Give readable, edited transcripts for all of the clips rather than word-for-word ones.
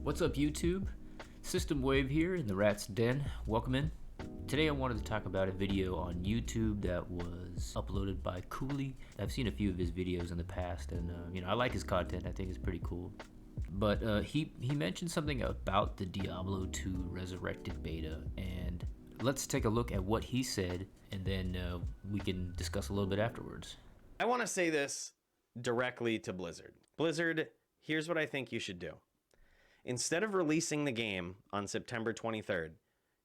What's up, YouTube? System Wave here in the Rat's Den. Welcome in. Today I wanted to talk about a video on YouTube that was uploaded by Cooley. I've seen a few of his videos in the past, and I like his content. I think it's pretty cool. But he mentioned something about the Diablo II Resurrected beta, and let's take a look at what he said, and then we can discuss a little bit afterwards. I want to say this directly to Blizzard. Blizzard, here's what I think you should do. Instead of releasing the game on September 23rd,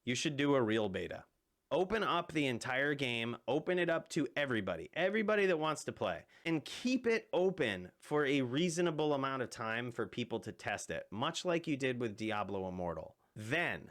you should do a real beta. Open up the entire game, open it up to everybody that wants to play, and keep it open for a reasonable amount of time for people to test it, much like you did with Diablo Immortal. Then,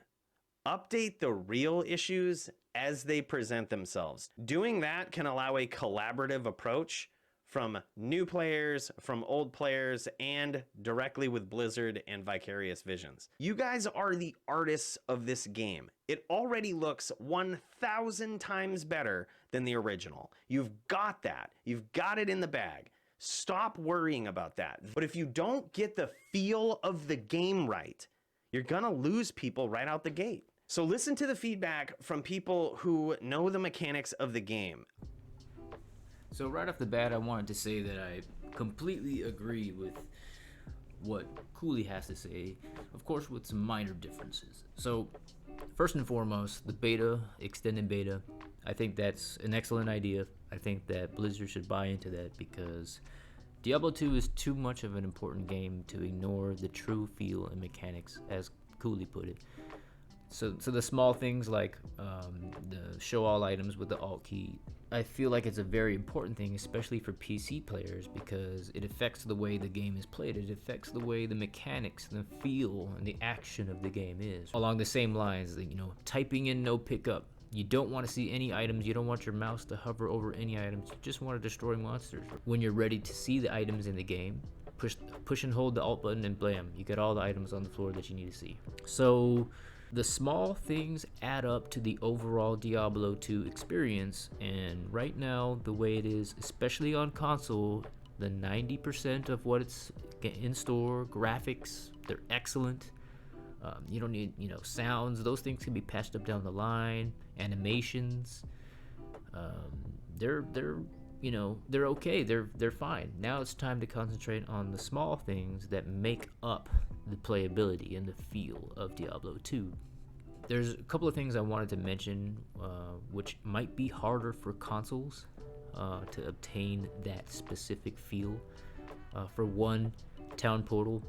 update the real issues as they present themselves. Doing that can allow a collaborative approach from new players, from old players, and directly with Blizzard and Vicarious Visions. You guys are the artists of this game. It already looks 1,000 times better than the original. You've got that. You've got it in the bag. Stop worrying about that. But if you don't get the feel of the game right, you're gonna lose people right out the gate. So listen to the feedback from people who know the mechanics of the game. So right off the bat, I wanted to say that I completely agree with what Cooley has to say, of course with some minor differences. So first and foremost, the beta, extended beta, I think that's an excellent idea. I think that Blizzard should buy into that because Diablo 2 is too much of an important game to ignore the true feel and mechanics, as Cooley put it. So the small things like the show all items with the alt key, I feel like it's a very important thing, especially for PC players, because it affects the way the game is played. It affects the way the mechanics, the feel, and the action of the game is. Along the same lines, typing in no pickup. You don't want to see any items. You don't want your mouse to hover over any items. You just want to destroy monsters. When you're ready to see the items in the game, push and hold the alt button and blam, you got all the items on the floor that you need to see. So the small things add up to the overall Diablo 2 experience, and right now, the way it is, especially on console, the 90% of what it's in store, graphics, they're excellent. You don't need, sounds. Those things can be patched up down the line. Animations, they're okay. They're fine. Now it's time to concentrate on the small things that make up the playability and the feel of Diablo 2. There's a couple of things I wanted to mention, which might be harder for consoles to obtain that specific feel. For one, Town Portal.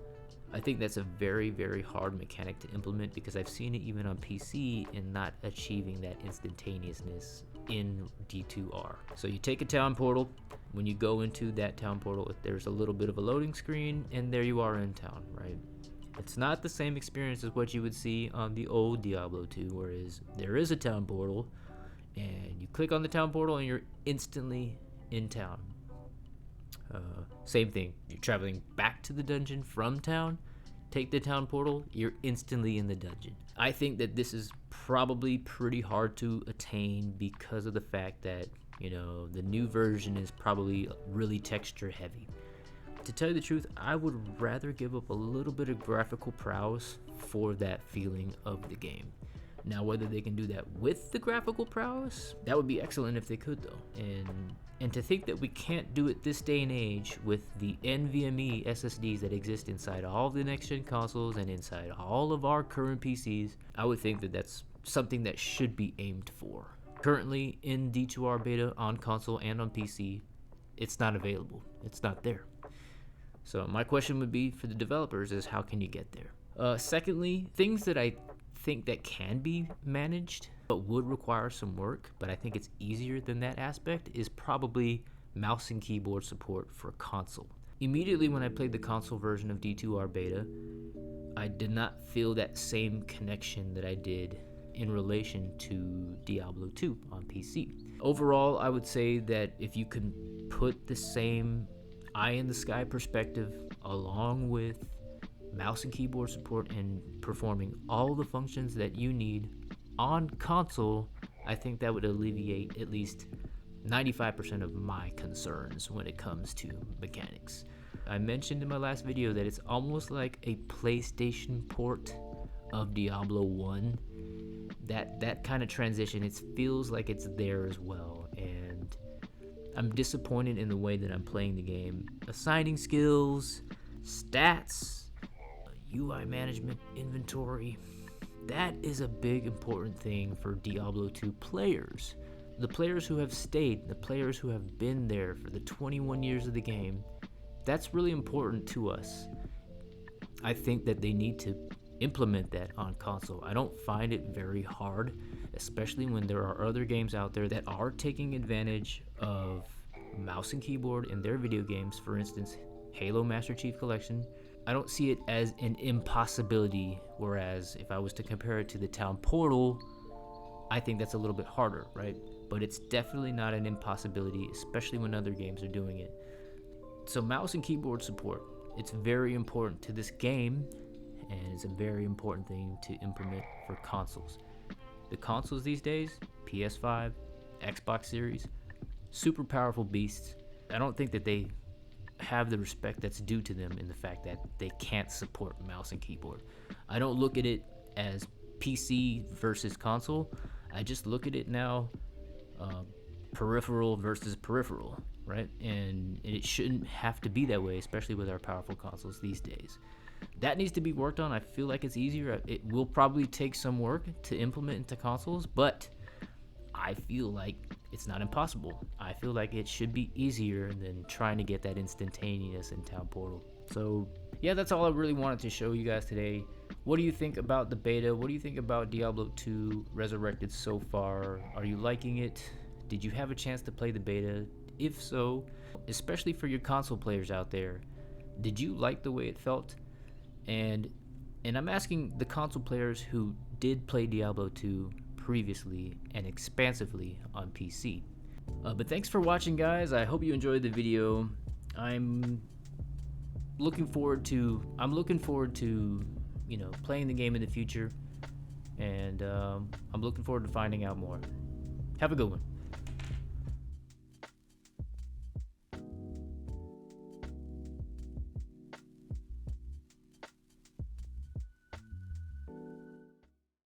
I think that's a very, very hard mechanic to implement because I've seen it even on PC and not achieving that instantaneousness in D2R. So you take a town portal. When you go into that town portal, there's a little bit of a loading screen, and there you are in town, right? It's not the same experience as what you would see on the old Diablo 2, whereas there is a town portal, and you click on the town portal, and you're instantly in town. Same thing, you're traveling back to the dungeon from town, take the town portal, you're instantly in the dungeon. I think that this is probably pretty hard to attain because of the fact that, the new version is probably really texture heavy. To tell you the truth, I would rather give up a little bit of graphical prowess for that feeling of the game. Now, whether they can do that with the graphical prowess, that would be excellent if they could, though. And to think that we can't do it this day and age with the NVMe SSDs that exist inside all the next-gen consoles and inside all of our current PCs, I would think that that's something that should be aimed for. Currently, in D2R beta on console and on PC, it's not available. It's not there. So my question would be for the developers is how can you get there? Secondly, things that I think that can be managed but would require some work, but I think it's easier than that aspect, is probably mouse and keyboard support for console. Immediately when I played the console version of D2R beta, I did not feel that same connection that I did in relation to Diablo 2 on PC. Overall, I would say that if you can put the same eye in the sky perspective along with mouse and keyboard support and performing all the functions that you need on console, I think that would alleviate at least 95% of my concerns when it comes to mechanics. I mentioned in my last video that it's almost like a PlayStation port of Diablo 1. That kind of transition, it feels like it's there as well, and I'm disappointed in the way that I'm playing the game. Assigning skills, stats, UI management, inventory, that is a big important thing for Diablo 2 players. The players who have stayed, the players who have been there for the 21 years of the game, that's really important to us. I think that they need to implement that on console. I don't find it very hard, especially when there are other games out there that are taking advantage of mouse and keyboard in their video games. For instance, Halo Master Chief Collection. I don't see it as an impossibility, whereas if I was to compare it to the Town Portal, I think that's a little bit harder, right? But it's definitely not an impossibility, especially when other games are doing it. So mouse and keyboard support, it's very important to this game, and it's a very important thing to implement for consoles. The consoles these days, PS5, Xbox Series, super powerful beasts. I don't think that they have the respect that's due to them in the fact that they can't support mouse and keyboard. I don't look at it as PC versus console. I just look at it now peripheral versus peripheral, right? And it shouldn't have to be that way, especially with our powerful consoles these days. That needs to be worked on. I feel like it's easier. It will probably take some work to implement into consoles, but I feel like it's not impossible. I feel like it should be easier than trying to get that instantaneous in Town Portal. So yeah, that's all I really wanted to show you guys today. What do you think about the beta? What do you think about Diablo 2 Resurrected so far? Are you liking it? Did you have a chance to play the beta? If so, especially for your console players out there, did you like the way it felt? And I'm asking the console players who did play Diablo 2 previously and expansively on PC. But thanks for watching, guys. I hope you enjoyed the video. I'm looking forward to playing the game in the future, and I'm looking forward to finding out more. Have a good one.